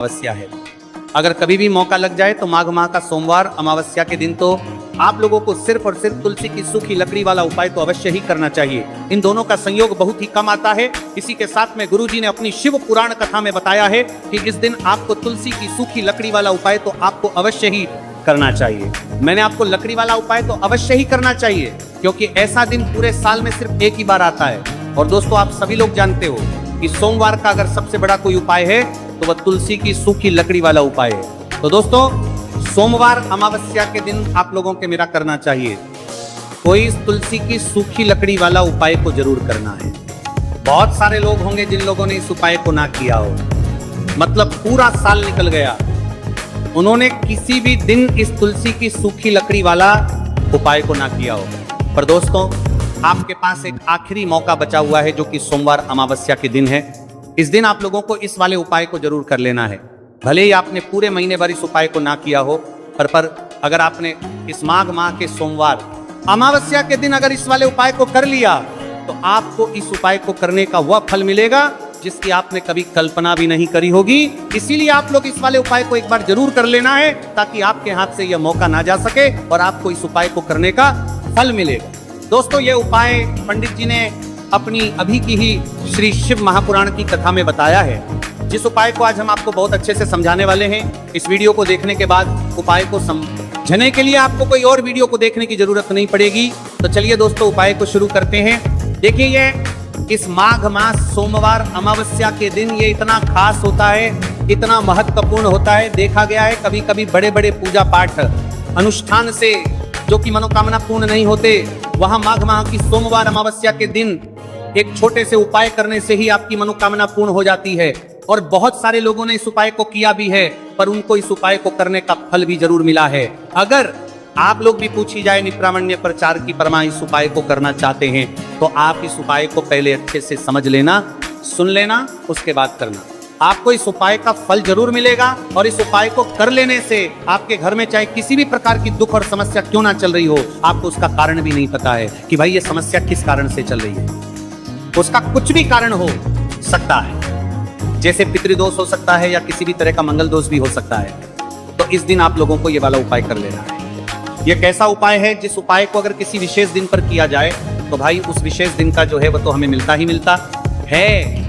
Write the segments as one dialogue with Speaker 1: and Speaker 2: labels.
Speaker 1: अमावस्या है। अगर कभी भी मौका लग जाए तो माघ माह का सोमवार अमावस्या के दिन तो आप लोगों को सिर्फ और सिर्फ तुलसी की सूखी लकड़ी वाला उपाय तो अवश्य ही करना चाहिए। इन दोनों का संयोग बहुत ही कम आता है। इसी के साथ में गुरुजी ने अपनी शिव पुराण कथा में बताया है कि इस दिन आपको तुलसी की सूखी लकड़ी वाला उपाय तो आपको अवश्य ही करना चाहिए। मैंने आपको लकड़ी वाला उपाय तो अवश्य ही करना चाहिए क्योंकि ऐसा दिन पूरे साल में सिर्फ एक ही बार आता है। और दोस्तों, आप सभी लोग जानते हो कि सोमवार का अगर सबसे बड़ा कोई उपाय है तो वह तुलसी की सूखी लकड़ी वाला उपाय है। तो दोस्तों, सोमवार अमावस्या के दिन आप लोगों के मेरा करना चाहिए, कोई इस तुलसी की सूखी लकड़ी वाला उपाय को जरूर करना है। बहुत सारे लोग होंगे जिन लोगों ने इस उपाय को ना किया हो, मतलब पूरा साल निकल गया, उन्होंने किसी भी दिन इस तुलसी की सूखी लकड़ी वाला उपाय को ना किया हो। पर दोस्तों, आपके पास एक आखिरी मौका बचा हुआ है जो कि सोमवार अमावस्या के दिन है। इस दिन आप लोगों को इस वाले उपाय को जरूर कर लेना है। भले ही आपने पूरे महीने भर इस उपाय को ना किया हो, पर अगर आपने इस माघ माह के सोमवार अमावस्या के दिन अगर इस वाले उपाय को कर लिया तो आपको इस उपाय को करने का वह फल मिलेगा जिसकी आपने कभी कल्पना भी नहीं करी होगी। इसीलिए आप लोग इस वाले उपाय को एक बार जरूर कर लेना है ताकि आपके हाथ से यह मौका ना जा सके और आपको इस उपाय को करने का फल मिलेगा। दोस्तों, यह उपाय पंडित जी ने अपनी अभी की ही श्री शिव महापुराण की कथा में बताया है, जिस उपाय को आज हम आपको बहुत अच्छे से समझाने वाले हैं। इस वीडियो को देखने के बाद उपाय को समझने के लिए आपको कोई और वीडियो को देखने की जरूरत नहीं पड़ेगी। तो चलिए दोस्तों, उपाय को शुरू करते हैं। देखिए, ये इस माघ मास सोमवार अमावस्या के दिन ये इतना खास होता है, इतना महत्वपूर्ण होता है। देखा गया है कभी कभी बड़े बड़े पूजा पाठ अनुष्ठान से जो कि मनोकामना पूर्ण नहीं होते, वहां माघ माह की सोमवार अमावस्या के दिन एक छोटे से उपाय करने से ही आपकी मनोकामना पूर्ण हो जाती है। और बहुत सारे लोगों ने इस उपाय को किया भी है, पर उनको इस उपाय को करने का फल भी जरूर मिला है। अगर आप लोग भी पूछी जाए निप्रामण्य प्रचार की परमा इस उपाय को करना चाहते हैं तो आप इस उपाय को पहले अच्छे से समझ लेना, सुन लेना, उसके बाद करना। आपको इस उपाय का फल जरूर मिलेगा। और इस उपाय को कर लेने से आपके घर में चाहे किसी भी प्रकार की दुख और समस्या क्यों ना चल रही हो, आपको उसका कारण भी नहीं पता है कि भाई ये समस्या किस कारण से चल रही है। उसका कुछ भी कारण हो सकता है, जैसे पितृदोष हो सकता है या किसी भी तरह का मंगल दोष भी हो सकता है। तो इस दिन आप लोगों को ये वाला उपाय कर लेना है। यह कैसा उपाय है जिस उपाय को अगर किसी विशेष दिन पर किया जाए तो भाई उस विशेष दिन का जो है वह तो हमें मिलता ही मिलता है।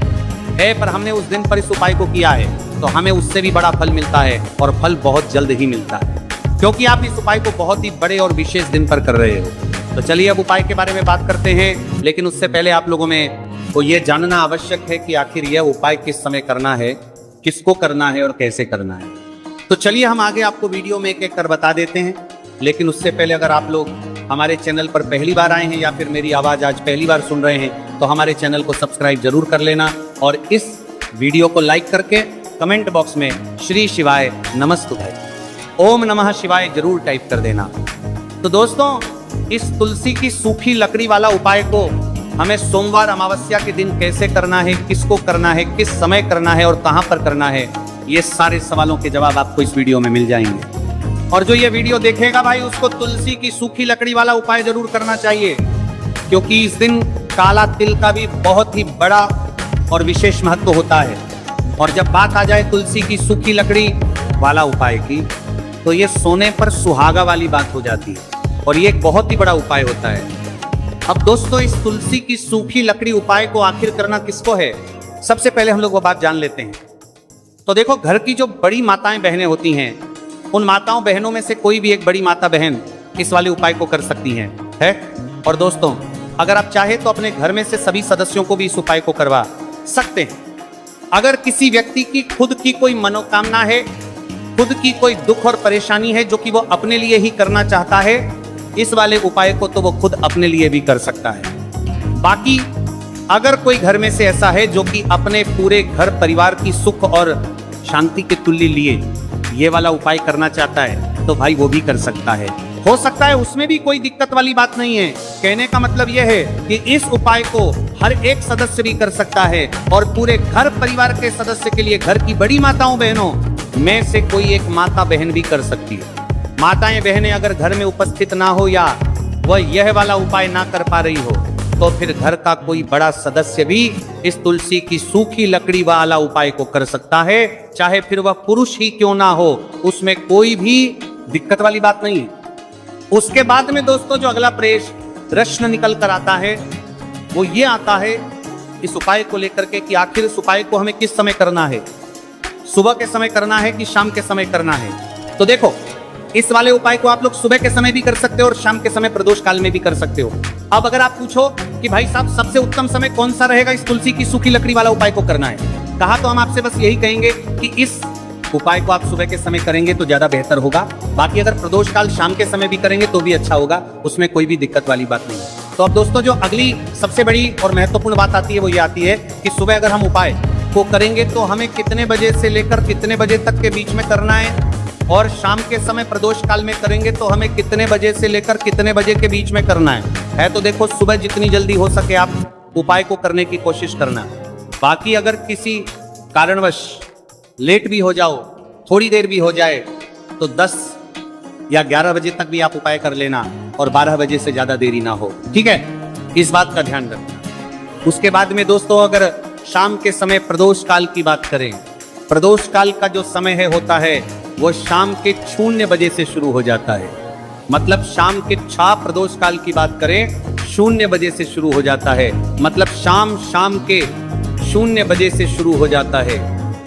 Speaker 1: पर हमने उस दिन पर इस उपाय को किया है तो हमें उससे भी बड़ा फल मिलता है, और फल बहुत जल्द ही मिलता है क्योंकि आप इस उपाय को बहुत ही बड़े और विशेष दिन पर कर रहे हो। तो चलिए अब उपाय के बारे में बात करते हैं, लेकिन उससे पहले आप लोगों में को यह जानना आवश्यक है कि आखिर यह उपाय किस समय करना है, किसको करना है और कैसे करना है। तो चलिए हम आगे आपको वीडियो में एक एक कर बता देते हैं। लेकिन उससे पहले अगर आप लोग हमारे चैनल पर पहली बार आए हैं या फिर मेरी आवाज़ आज पहली बार सुन रहे हैं तो हमारे चैनल को सब्सक्राइब जरूर कर लेना और इस वीडियो को लाइक करके कमेंट बॉक्स में श्री शिवाय नमस्तुभ्य ओम नमः शिवाय जरूर टाइप कर देना। तो दोस्तों, इस तुलसी की सूखी लकड़ी वाला उपाय को हमें सोमवार अमावस्या के दिन कैसे करना है, किसको करना है, किस समय करना है और कहां पर करना है, ये सारे सवालों के जवाब आपको इस वीडियो में मिल जाएंगे। और जो ये वीडियो देखेगा भाई, उसको तुलसी की सूखी लकड़ी वाला उपाय जरूर करना चाहिए क्योंकि इस दिन काला तिल का भी बहुत ही बड़ा और विशेष महत्व होता है। और जब बात आ जाए तुलसी की सूखी लकड़ी वाला उपाय की तो ये सोने पर सुहागा वाली बात हो जाती है और ये एक बहुत ही बड़ा उपाय होता है। अब दोस्तों, इस तुलसी की सूखी लकड़ी उपाय को आखिर करना किसको है, सबसे पहले हम लोग वो बात जान लेते हैं। तो देखो, घर की जो बड़ी माताएं बहनें होती हैं, उन माताओं बहनों में से कोई भी एक बड़ी माता बहन इस वाले उपाय को कर सकती है। और दोस्तों, अगर आप चाहे तो अपने घर में से सभी सदस्यों को भी इस उपाय को करवा सकते हैं। अगर किसी व्यक्ति की खुद की कोई मनोकामना है, खुद की कोई दुख और परेशानी है जो कि वो अपने लिए ही करना चाहता है, इस वाले उपाय को तो वो खुद अपने लिए भी कर सकता है। बाकी अगर कोई घर में से ऐसा है जो कि अपने पूरे घर परिवार की सुख और शांति के तुल्य लिए ये वाला उपाय करना चाहता है तो भाई वो भी कर सकता है। हो सकता है उसमें भी कोई दिक्कत वाली बात नहीं है। कहने का मतलब यह है कि इस उपाय को हर एक सदस्य भी कर सकता है और पूरे घर परिवार के सदस्य के लिए घर की बड़ी माताओं बहनों में से कोई एक माता बहन भी कर सकती है। माताएं बहनें अगर घर में उपस्थित ना हो या वह यह वाला उपाय ना कर पा रही हो तो फिर घर का कोई बड़ा सदस्य भी इस तुलसी की सूखी लकड़ी वाला उपाय को कर सकता है, चाहे फिर वह पुरुष ही क्यों ना हो, उसमें कोई भी दिक्कत वाली बात नहीं है। उसके बाद में दोस्तों जो अगला प्रश्न निकल कर आता है वो ये आता है इस उपाय को लेकर के कि आखिर इस उपाय को हमें किस समय करना है, सुबह के समय करना है कि शाम के समय करना है। तो देखो, इस वाले उपाय को आप लोग सुबह के समय भी कर सकते हो और शाम के समय प्रदोष काल में भी कर सकते हो। अब अगर आप पूछो कि भाई साहब सबसे उत्तम समय कौन सा रहेगा इस तुलसी की सूखी लकड़ी वाला उपाय को करना है, कहा तो हम आपसे बस यही कहेंगे कि इस उपाय को आप सुबह के समय करेंगे तो ज्यादा बेहतर होगा। बाकी अगर प्रदोष काल शाम के समय भी करेंगे तो भी अच्छा होगा, उसमें कोई भी दिक्कत वाली बात नहीं है। तो अब दोस्तों जो अगली सबसे बड़ी और महत्वपूर्ण बात आती है वो ये आती है कि सुबह अगर हम उपाय को करेंगे तो हमें कितने बजे से लेकर कितने बजे तक के बीच में करना है, और शाम के समय प्रदोष काल में करेंगे तो हमें कितने बजे से लेकर कितने बजे के बीच में करना है। तो देखो, सुबह जितनी जल्दी हो सके आप उपाय को करने की कोशिश करना। बाकी अगर किसी कारणवश लेट भी हो जाओ, थोड़ी देर भी हो जाए, तो 10 या 11 बजे तक भी आप उपाय कर लेना और 12 बजे से ज्यादा देरी ना हो, ठीक है, इस बात का ध्यान रखना। उसके बाद में दोस्तों अगर शाम के समय प्रदोष काल की बात करें, प्रदोष काल का जो समय है होता है वो शाम के 0 बजे से शुरू हो जाता है। मतलब शाम के प्रदोष काल की बात करें 0 बजे से शुरू हो जाता है, मतलब शाम के 0 बजे से शुरू हो जाता है,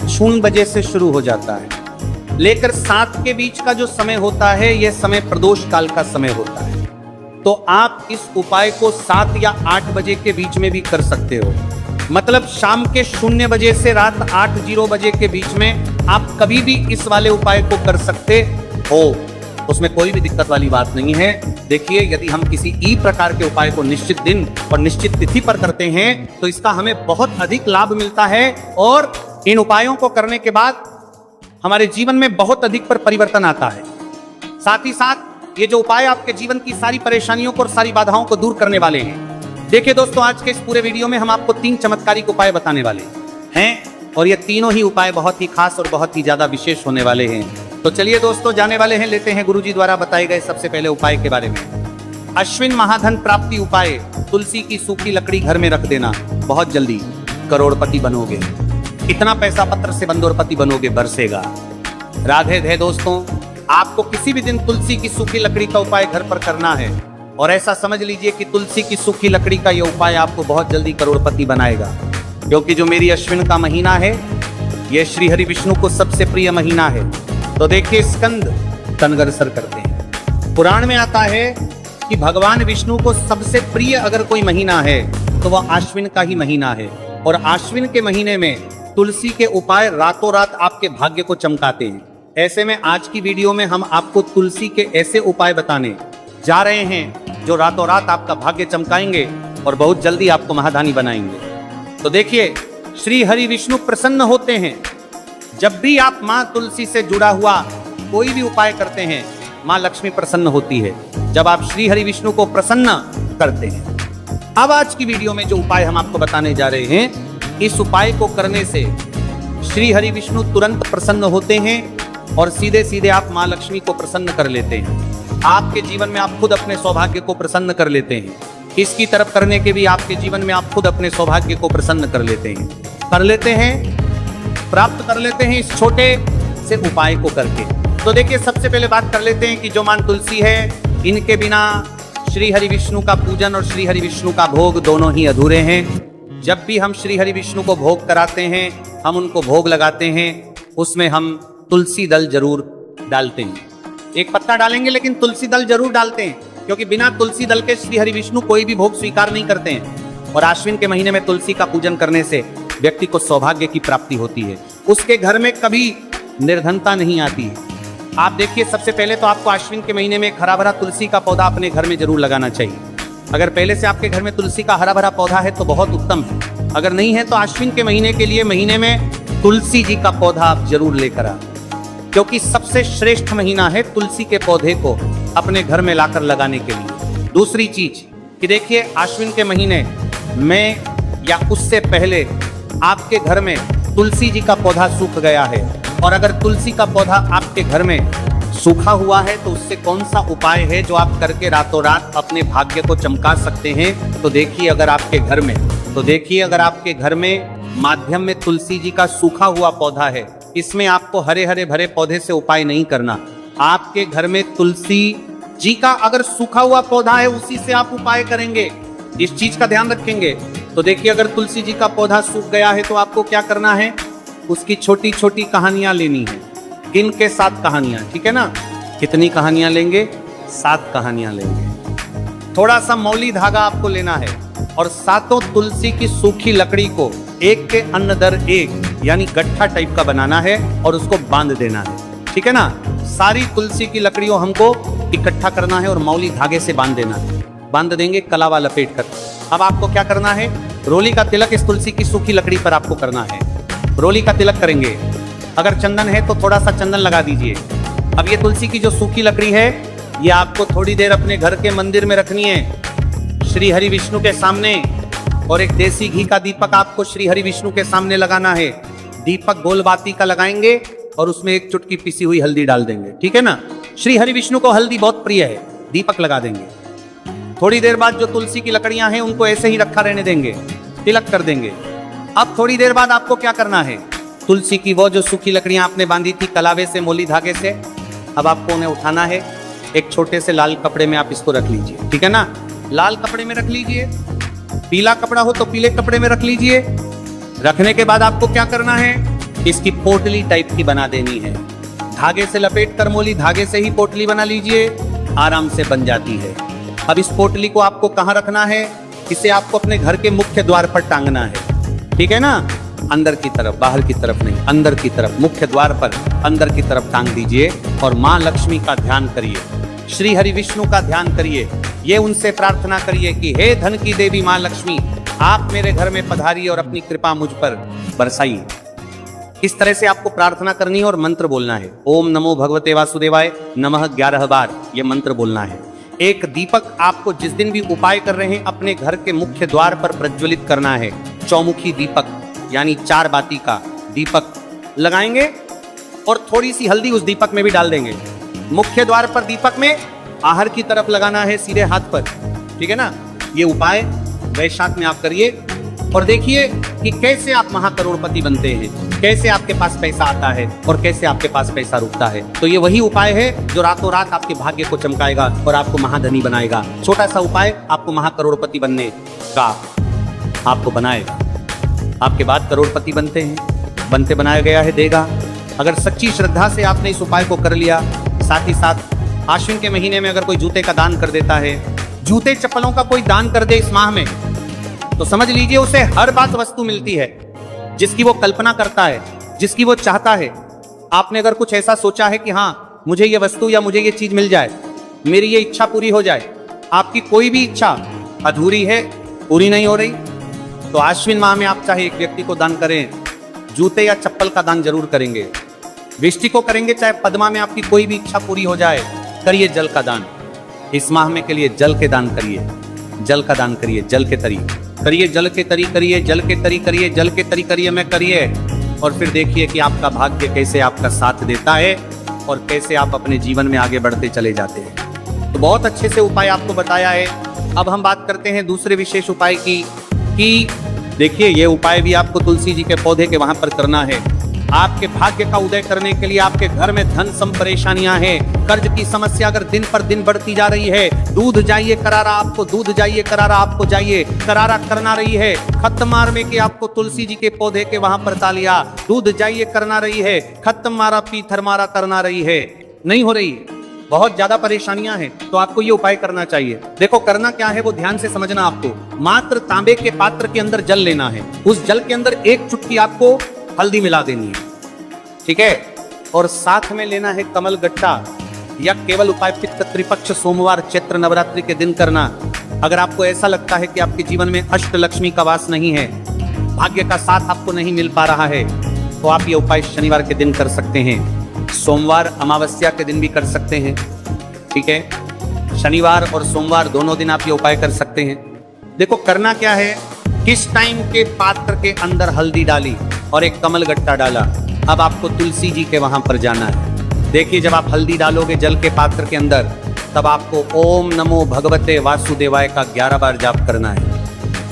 Speaker 1: 0 बजे से शुरू हो जाता है, लेकर 7 के बीच का जो समय होता है यह समय प्रदोष काल का समय होता है। तो आप इस उपाय को 7 या 8 बजे के बीच में भी कर सकते हो। मतलब शाम के 0 बजे से रात 8:00 बजे के बीच में आप कभी भी इस वाले उपाय को कर सकते हो, उसमें कोई भी दिक्कत वाली बात नहीं है। देखिए, यदि हम किसी ई प्रकार के उपाय को निश्चित दिन और निश्चित तिथि पर करते हैं तो इसका हमें बहुत अधिक लाभ मिलता है, और इन उपायों को करने के बाद हमारे जीवन में बहुत अधिक पर परिवर्तन आता है। साथ ही साथ ये जो उपाय आपके जीवन की सारी परेशानियों को और सारी बाधाओं को दूर करने वाले हैं। देखिए दोस्तों, आज के इस पूरे वीडियो में हम आपको 3 चमत्कारिक उपाय बताने वाले हैं, और ये तीनों ही उपाय बहुत ही खास और बहुत ही ज्यादा विशेष होने वाले हैं। तो चलिए दोस्तों, जाने वाले हैं, लेते हैं गुरुजी द्वारा बताए गए सबसे पहले उपाय के बारे में। अश्विन महाधन प्राप्ति उपाय, तुलसी की सूखी लकड़ी घर में रख देना, बहुत जल्दी करोड़पति बनोगे, इतना पैसा पत्र से बंदोरपति बनोगे, बरसेगा। राधे धे दोस्तों, आपको किसी भी दिन तुलसी की सूखी लकड़ी का उपाय घर पर करना है, और ऐसा समझ लीजिए कि तुलसी की सूखी लकड़ी का यह उपाय आपको बहुत जल्दी करोड़पति बनाएगा। क्योंकि जो मेरी अश्विन का महीना है यह श्री हरि विष्णु को सबसे प्रिय महीना है। तो देखिए, स्कंद तनगरसर करते हैं। पुराण में आता है कि भगवान विष्णु को सबसे प्रिय अगर कोई महीना है तो वह आश्विन का ही महीना है, और आश्विन के महीने में तुलसी के उपाय रातों रात आपके भाग्य को चमकाते हैं। ऐसे में आज की वीडियो में हम आपको तुलसी के ऐसे उपाय बताने जा रहे हैं जो रातों रात आपका भाग्य चमकाएंगे और बहुत जल्दी आपको महादानी बनाएंगे। तो देखिए, श्री हरि विष्णु प्रसन्न होते हैं जब भी आप माँ तुलसी से जुड़ा हुआ कोई भी उपाय करते हैं। माँ लक्ष्मी प्रसन्न होती है जब आप श्री हरि विष्णु को प्रसन्न करते हैं। अब आज की वीडियो में जो उपाय हम आपको बताने जा रहे हैं, इस उपाय को करने से श्री हरि विष्णु तुरंत प्रसन्न होते हैं और सीधे सीधे आप माँ लक्ष्मी को प्रसन्न कर लेते हैं। आपके जीवन में आप खुद अपने सौभाग्य को प्रसन्न कर लेते हैं। इसकी तरफ करने के भी आपके जीवन में आप खुद अपने सौभाग्य को प्रसन्न कर लेते हैं, प्राप्त कर लेते हैं इस छोटे से उपाय को करके। तो देखिए, सबसे पहले बात कर लेते हैं कि जो माँ तुलसी है, इनके बिना श्री हरि विष्णु का पूजन और श्री हरि विष्णु का भोग दोनों ही अधूरे हैं। जब भी हम श्री हरि विष्णु को भोग कराते हैं, हम उनको भोग लगाते हैं, उसमें हम तुलसी दल जरूर डालते हैं। एक पत्ता डालेंगे लेकिन तुलसी दल जरूर डालते हैं, क्योंकि बिना तुलसी दल के श्री हरि विष्णु कोई भी भोग स्वीकार नहीं करते हैं। और आश्विन के महीने में तुलसी का पूजन करने से व्यक्ति को सौभाग्य की प्राप्ति होती है, उसके घर में कभी निर्धनता नहीं आती है। आप देखिए, सबसे पहले तो आपको आश्विन के महीने में एक हरा भरा तुलसी का पौधा अपने घर में जरूर लगाना चाहिए। अगर पहले से आपके घर में तुलसी का हरा भरा पौधा है तो बहुत उत्तम है, अगर नहीं है तो आश्विन के महीने के लिए महीने में तुलसी जी का पौधा आप जरूर लेकर आ, क्योंकि सबसे श्रेष्ठ महीना है तुलसी के पौधे को अपने घर में लाकर लगाने के लिए। दूसरी चीज कि देखिए, आश्विन के महीने में या उससे पहले आपके घर में तुलसी जी का पौधा सूख गया है, और अगर तुलसी का पौधा आपके घर में सूखा हुआ है तो उससे कौन सा उपाय है जो आप करके रातों रात अपने भाग्य को चमका सकते हैं? तो देखिए अगर आपके घर में माध्यम में तुलसी जी का सूखा हुआ पौधा है, इसमें आपको हरे हरे भरे पौधे से उपाय नहीं करना। आपके घर में तुलसी जी का अगर सूखा हुआ पौधा है उसी से आप उपाय करेंगे, इस चीज का ध्यान रखेंगे। तो देखिए अगर तुलसी जी का पौधा सूख गया है तो आपको क्या करना है, उसकी छोटी छोटी कहानियां लेनी है, गिन के 7 कहानियां, ठीक है ना? कितनी कहानियां लेंगे? 7 कहानियां लेंगे। थोड़ा सा मौली धागा आपको लेना है और 7 तुलसी की सूखी लकड़ी को एक के अन्न दर एक यानी गट्ठा टाइप का बनाना है और उसको बांध देना है, ठीक है ना? सारी तुलसी की लकड़ियों हमको इकट्ठा करना है और मौली धागे से बांध देना है। बांध देंगे कलावा लपेट कर। अब आपको क्या करना है, रोली का तिलक इस तुलसी की सूखी लकड़ी पर आपको करना है। रोली का तिलक करेंगे। अगर चंदन है तो थोड़ा सा चंदन लगा दीजिए। अब ये तुलसी की जो सूखी लकड़ी है ये आपको थोड़ी देर अपने घर के मंदिर में रखनी है, श्री हरि विष्णु के सामने। और एक देसी घी का दीपक आपको श्री हरि विष्णु के सामने लगाना है। दीपक गोल बाती का लगाएंगे और उसमें एक चुटकी पिसी हुई हल्दी डाल देंगे, ठीक है ना? श्री हरि विष्णु को हल्दी बहुत प्रिय है। दीपक लगा देंगे। थोड़ी देर बाद जो तुलसी की लकड़ियां हैं उनको ऐसे ही रखा रहने देंगे, तिलक कर देंगे। अब थोड़ी देर बाद आपको क्या करना है, तुलसी की वो जो सूखी लकड़ियां आपने बांधी थी कलावे से, मोली धागे से, अब आपको उन्हें उठाना है। एक छोटे से लाल कपड़े में आप इसको रख लीजिए, ठीक है ना? लाल कपड़े में रख लीजिए, पीला कपड़ा हो तो पीले कपड़े में रख लीजिए। रखने के बाद आपको क्या करना है, इसकी पोटली टाइप की बना देनी है। धागे से लपेट कर मोली धागे से ही पोटली बना लीजिए, आराम से बन जाती है। अब इस पोटली को आपको कहाँ रखना है, इसे आपको अपने घर के मुख्य द्वार पर टांगना है, ठीक है ना? अंदर की तरफ, बाहर की तरफ नहीं, अंदर की तरफ, मुख्य द्वार पर अंदर की तरफ टांग दीजिए और माँ लक्ष्मी का ध्यान करिए, श्री हरि विष्णु का ध्यान करिए। ये उनसे प्रार्थना करिए कि हे धन की देवी माँ लक्ष्मी, आप मेरे घर में पधारिए और अपनी कृपा मुझ पर बरसाइए। इस तरह से आपको प्रार्थना करनी है और मंत्र बोलना है। ओम नमो भगवते वासुदेवाय नमः 11 बार ये मंत्र बोलना है। एक दीपक आपको जिस दिन भी उपाय कर रहे हैं अपने घर के मुख्य द्वार पर प्रज्वलित करना है। चौमुखी दीपक यानी 4 बाती का दीपक लगाएंगे और थोड़ी सी हल्दी उस दीपक में भी डाल देंगे। मुख्य द्वार पर दीपक में आहर की तरफ लगाना है, सीधे हाथ पर, ठीक है ना? ये उपाय वैशाख में आप करिए और देखिए कि कैसे आप महाकरोड़पति बनते हैं, कैसे आपके पास पैसा आता है और कैसे आपके पास पैसा रुकता है। तो ये वही उपाय है जो रातों रात आपके भाग्य को चमकाएगा और आपको महाधनी बनाएगा। छोटा सा उपाय आपको महाकरोड़पति बनने का आपको बनाएगा। आपके बाद करोड़पति बनते हैं, बनते बनाया गया है देगा। अगर सच्ची श्रद्धा से आपने इस उपाय को कर लिया, साथ ही साथ आश्विन के महीने में अगर कोई जूते का दान कर देता है, जूते चप्पलों का कोई दान कर दे इस माह में, तो समझ लीजिए उसे हर बात वस्तु मिलती है जिसकी वो कल्पना करता है, जिसकी वो चाहता है। आपने अगर कुछ ऐसा सोचा है कि हाँ मुझे ये वस्तु या मुझे ये चीज मिल जाए, मेरी ये इच्छा पूरी हो जाए, आपकी कोई भी इच्छा अधूरी है, पूरी नहीं हो रही, तो आश्विन माह में आप चाहे एक व्यक्ति को दान करें, जूते या चप्पल का दान जरूर करेंगे। वृष्टि को करेंगे, चाहे पद्मा में आपकी कोई भी इच्छा पूरी हो जाए, करिए जल का दान। इस माह में के लिए जल के दान करिए, जल का दान करिए, जल के तरी करिए, जल के तरी करिए, जल के तरी करिए, जल के तरी करिए में करिए। और फिर देखिए कि आपका भाग्य कैसे आपका साथ देता है और कैसे आप अपने जीवन में आगे बढ़ते चले जाते हैं। तो बहुत अच्छे से उपाय आपको बताया है। अब हम बात करते हैं दूसरे विशेष उपाय की, कि देखिए ये उपाय भी आपको तुलसी जी के पौधे के वहां पर करना है। आपके भाग्य का उदय करने के लिए आपके घर में धन सम परेशानियां हैं, कर्ज की समस्या अगर दिन पर दिन बढ़ती जा रही है, दूध जाइए करारा आपको, दूध जाइए करारा आपको जाइए करारा करना रही है, खत्म मार में कि आपको तुलसी जी के पौधे के वहां पर तालिया, दूध जाइए करना रही है, खत्म मारा पीथर मारा करना रही है, नहीं हो रही, बहुत ज्यादा परेशानियां हैं, तो आपको ये उपाय करना चाहिए। देखो करना क्या है वो ध्यान से समझना। आपको मात्र तांबे के पात्र के अंदर जल लेना है, उस जल के अंदर एक चुटकी आपको हल्दी मिला देनी है, ठीक है? और साथ में लेना है कमल गट्टा। या केवल उपाय पित्त त्रिपक्ष सोमवार चैत्र नवरात्रि के दिन करना। अगर आपको ऐसा लगता है कि आपके जीवन में अष्ट लक्ष्मी का वास नहीं है, भाग्य का साथ आपको नहीं मिल पा रहा है, तो आप ये उपाय शनिवार के दिन कर सकते हैं, सोमवार अमावस्या के दिन भी कर सकते हैं, ठीक है? शनिवार और सोमवार दोनों दिन आप ये उपाय कर सकते हैं। देखो करना क्या है, किस टाइम के पात्र के अंदर हल्दी डाली और एक कमल गट्टा डाला। अब आपको तुलसी जी के वहां पर जाना है, देखिए जब आप हल्दी डालोगे जल के पात्र के अंदर, तब आपको ओम नमो भगवते वासुदेवाय का 11 बार जाप करना है,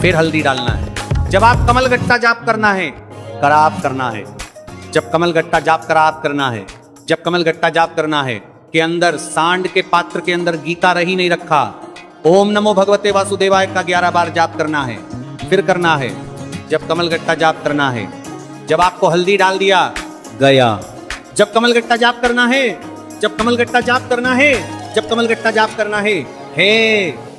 Speaker 1: फिर हल्दी डालना है। जब आप कमलगट्टा जाप करना है, कराप करना है। जब कमलगट्टा जाप कराप करना है, जब कमलगट्टा जाप करना है के अंदर सांड के पात्र के अंदर गीता रही नहीं रखा, ओम नमो भगवते वासुदेवाय का 11 बार जाप करना है, फिर करना है। जब कमलगट्टा जाप करना है, जब आपको हल्दी डाल दिया गया। जब कमलगट्टा जाप करना है, जब कमलगट्टा जाप करना है, जब कमलगट्टा जाप करना है,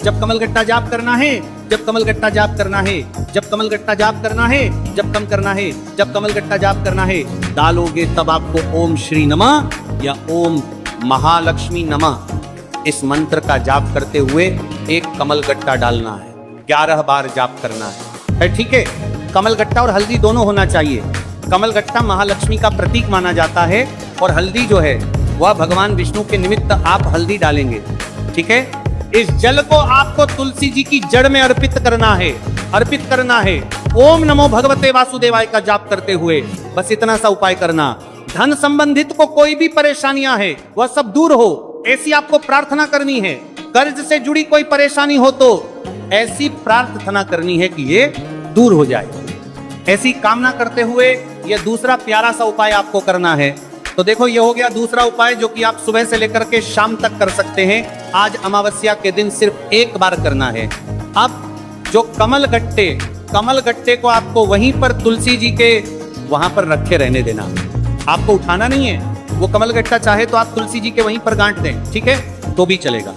Speaker 1: जब कमलगट्टा जाप करना है, जब कमलगट्टा जाप करना है, जब कमलगट्टा जाप करना है, जब कम करना है, जब कमलगट्टा जाप करना है डालोगे, तब आपको ओम श्री नमः या ओम महालक्ष्मी नमः इस मंत्र का जाप करते हुए एक कमलगट्टा डालना है, 11 बार जाप करना है। ठीक है, कमलगट्टा और हल्दी दोनों होना चाहिए। कमलगट्टा महालक्ष्मी का प्रतीक माना जाता है और हल्दी जो है वह भगवान विष्णु के निमित्त आप हल्दी डालेंगे। ठीक है, इस जल को आपको तुलसी जी की जड़ में अर्पित करना है, अर्पित करना है। ओम नमो भगवते वासुदेवाय का जाप करते हुए बस इतना सा उपाय करना। धन संबंधित को कोई भी परेशानियां है वह सब दूर हो, ऐसी आपको प्रार्थना करनी है। कर्ज से जुड़ी कोई परेशानी हो तो ऐसी प्रार्थना करनी है कि ये दूर हो जाए। ऐसी कामना करते हुए यह दूसरा प्यारा सा उपाय आपको करना है। तो देखो ये हो गया दूसरा उपाय जो कि आप सुबह से लेकर के शाम तक कर सकते हैं। आज अमावस्या के दिन सिर्फ एक बार करना है। अब जो कमलगट्टे को आपको वहीं पर तुलसी जी के वहां पर रखे रहने देना, आपको उठाना नहीं है। वो कमलगट्टा चाहे तो आप तुलसी जी के वहीं पर गांठ दें, ठीक है, तो भी चलेगा।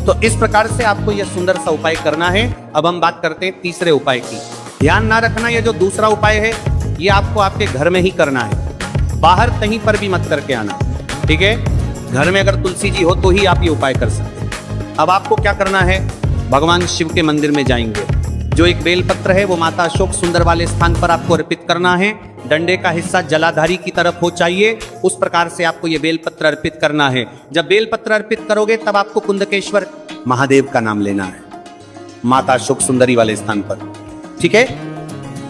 Speaker 1: तो इस प्रकार से आपको यह सुंदर सा उपाय करना है। अब हम बात करते हैं तीसरे उपाय की। ध्यान ना रखना, यह जो दूसरा उपाय है ये आपको आपके घर में ही करना है, बाहर कहीं पर भी मत करके आना। ठीक है, घर में अगर तुलसी जी हो तो ही आप ये उपाय कर सकते हैं। अब आपको क्या करना है, भगवान शिव के मंदिर में जाएंगे। जो एक बेलपत्र है वो माता अशोक सुंदर वाले स्थान पर आपको अर्पित करना है। डंडे का हिस्सा जलाधारी की तरफ हो चाहिए, उस प्रकार से आपको ये बेलपत्र अर्पित करना है। जब बेलपत्र अर्पित करोगे तब आपको कुंदकेश्वर महादेव का नाम लेना है, माता अशोक सुंदरी वाले स्थान पर। ठीक है,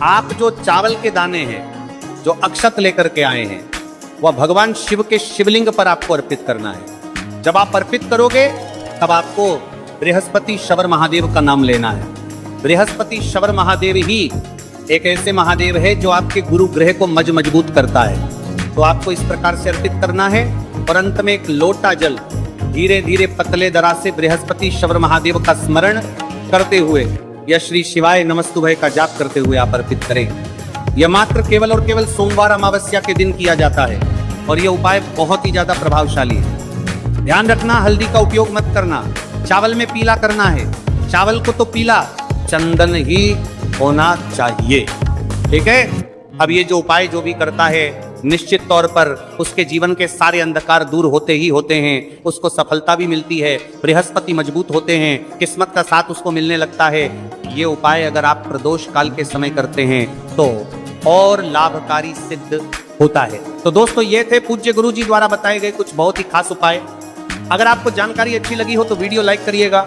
Speaker 1: आप जो चावल के दाने हैं, जो अक्षत लेकर के आए हैं, वह भगवान शिव के शिवलिंग पर आपको अर्पित करना है। जब आप अर्पित करोगे तब आपको बृहस्पति शवर महादेव का नाम लेना है। बृहस्पति शवर महादेव ही एक ऐसे महादेव है जो आपके गुरु ग्रह को मजबूत करता है। तो आपको इस प्रकार से अर्पित करना है और अंत में एक लोटा जल धीरे धीरे पतले दरा से बृहस्पति शवर महादेव का स्मरण करते हुए या श्री शिवाय नमस्तुभय का जाप करते हुए आप अर्पित करें। यह मात्र केवल और केवल सोमवार अमावस्या के दिन किया जाता है और यह उपाय बहुत ही ज्यादा प्रभावशाली है। ध्यान रखना, हल्दी का उपयोग मत करना। चावल में पीला करना है, चावल को तो पीला, चंदन ही होना चाहिए। ठीक है, अब ये जो उपाय जो भी करता है निश्चित तौर पर उसके जीवन के सारे अंधकार दूर होते ही होते हैं, उसको सफलता भी मिलती है, बृहस्पति मजबूत होते हैं, किस्मत का साथ उसको मिलने लगता है। ये उपाय अगर आप प्रदोष काल के समय करते हैं तो और लाभकारी सिद्ध होता है। तो दोस्तों ये थे पूज्य गुरु जी द्वारा बताए गए कुछ बहुत ही खास उपाय। अगर आपको जानकारी अच्छी लगी हो तो वीडियो लाइक करिएगा,